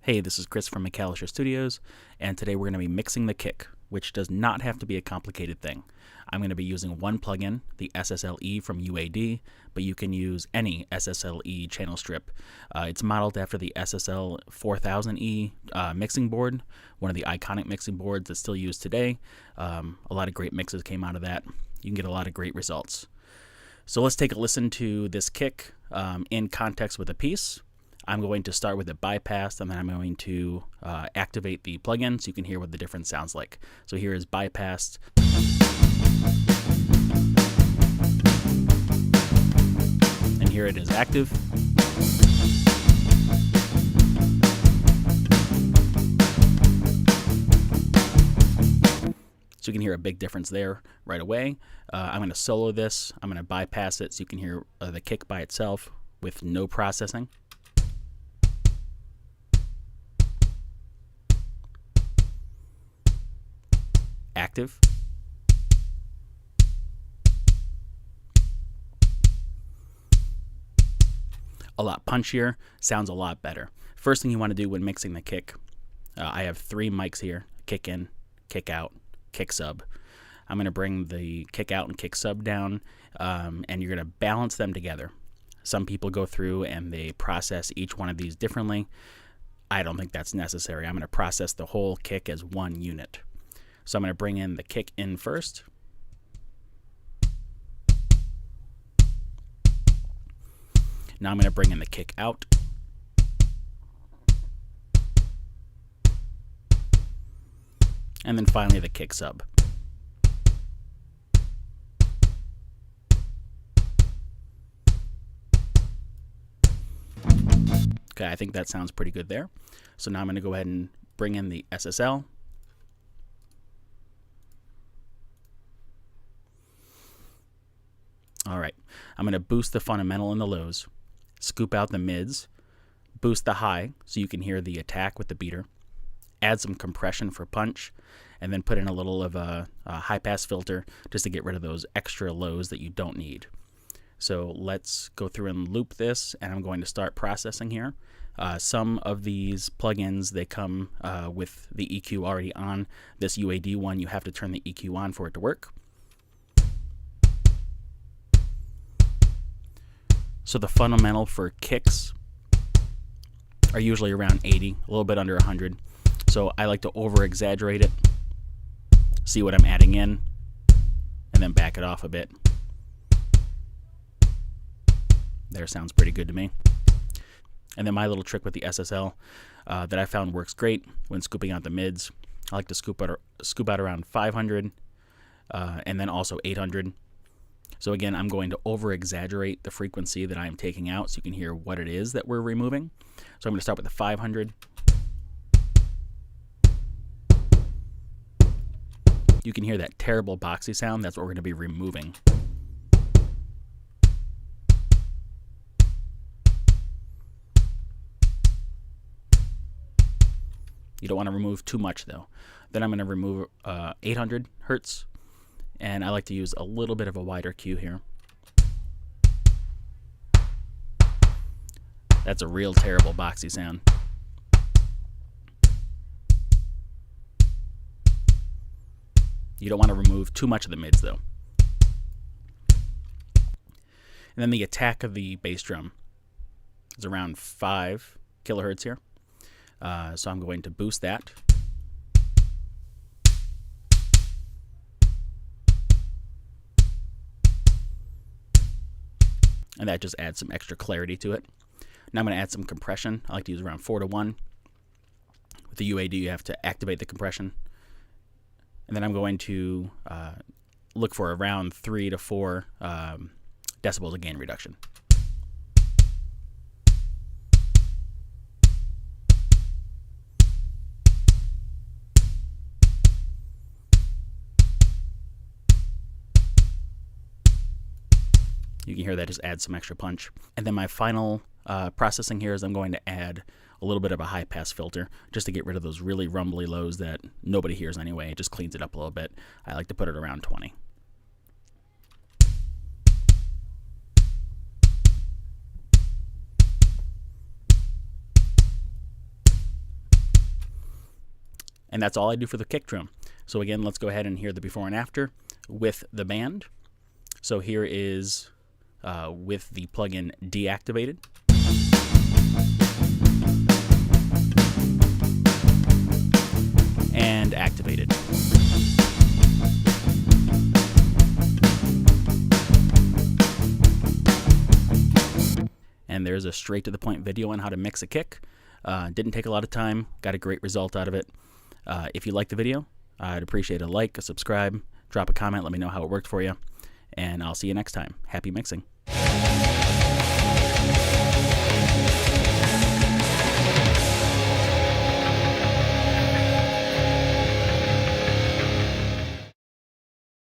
Hey, this is Chris from McAllister Studios, and today we're going to be mixing the kick, which does not have to be a complicated thing. I'm going to be using one plugin, the SSL E from UAD, but you can use any SSL E Channel Strip. It's modeled after the SSL 4000E mixing board, one of the iconic mixing boards that's still used today. A lot of great mixes came out of that. You can get a lot of great results. So let's take a listen to this kick in context with a piece. I'm going to start with it bypassed, and then I'm going to activate the plugin so you can hear what the difference sounds like. So here is bypassed. And here it is active. So you can hear a big difference there right away. I'm going to solo this. I'm going to bypass it so you can hear the kick by itself with no processing. Active. A lot punchier, sounds a lot better. First thing you want to do when mixing the kick, I have 3 mics here: kick in, kick out, kick sub. I'm going to bring the kick out and kick sub down, and you're going to balance them together. Some people go through and they process each one of these differently. I don't think that's necessary. I'm going to process the whole kick as one unit. So I'm going to bring in the kick in first. Now I'm going to bring in the kick out. And then finally the kick sub. Okay, I think that sounds pretty good there. So now I'm going to go ahead and bring in the SSL. All right, I'm going to boost the fundamental and the lows, scoop out the mids, boost the high so you can hear the attack with the beater, add some compression for punch, and then put in a little of a high-pass filter just to get rid of those extra lows that you don't need. So let's go through and loop this, and I'm going to start processing here. Some of these plugins, they come with the EQ already on. This UAD one, you have to turn the EQ on for it to work. So the fundamental for kicks are usually around 80, a little bit under 100. So I like to over-exaggerate it, see what I'm adding in, and then back it off a bit. There, sounds pretty good to me. And then my little trick with the SSL that I found works great when scooping out the mids. I like to scoop out around 500 and then also 800. So again, I'm going to over-exaggerate the frequency that I'm taking out so you can hear what it is that we're removing. So I'm going to start with the 500. You can hear that terrible boxy sound. That's what we're going to be removing. You don't want to remove too much though. Then I'm going to remove 800 hertz. And I like to use a little bit of a wider Q here. That's a real terrible boxy sound. You don't want to remove too much of the mids though. And then the attack of the bass drum is around 5 kilohertz here. So I'm going to boost that. And that just adds some extra clarity to it. Now I'm going to add some compression. I like to use around 4:1. With the UAD, you have to activate the compression. And then I'm going to look for around 3 to 4 decibels of gain reduction. You can hear that just adds some extra punch. And then my final processing here is I'm going to add a little bit of a high-pass filter just to get rid of those really rumbly lows that nobody hears anyway. It just cleans it up a little bit. I like to put it around 20. And that's all I do for the kick drum. So again, let's go ahead and hear the before and after with the band. So here is with the plugin deactivated. And activated. And there's a straight to the point video on how to mix a kick. Didn't take a lot of time, got a great result out of it. If you liked the video, I'd appreciate a like, a subscribe, drop a comment, let me know how it worked for you, and I'll see you next time. Happy mixing.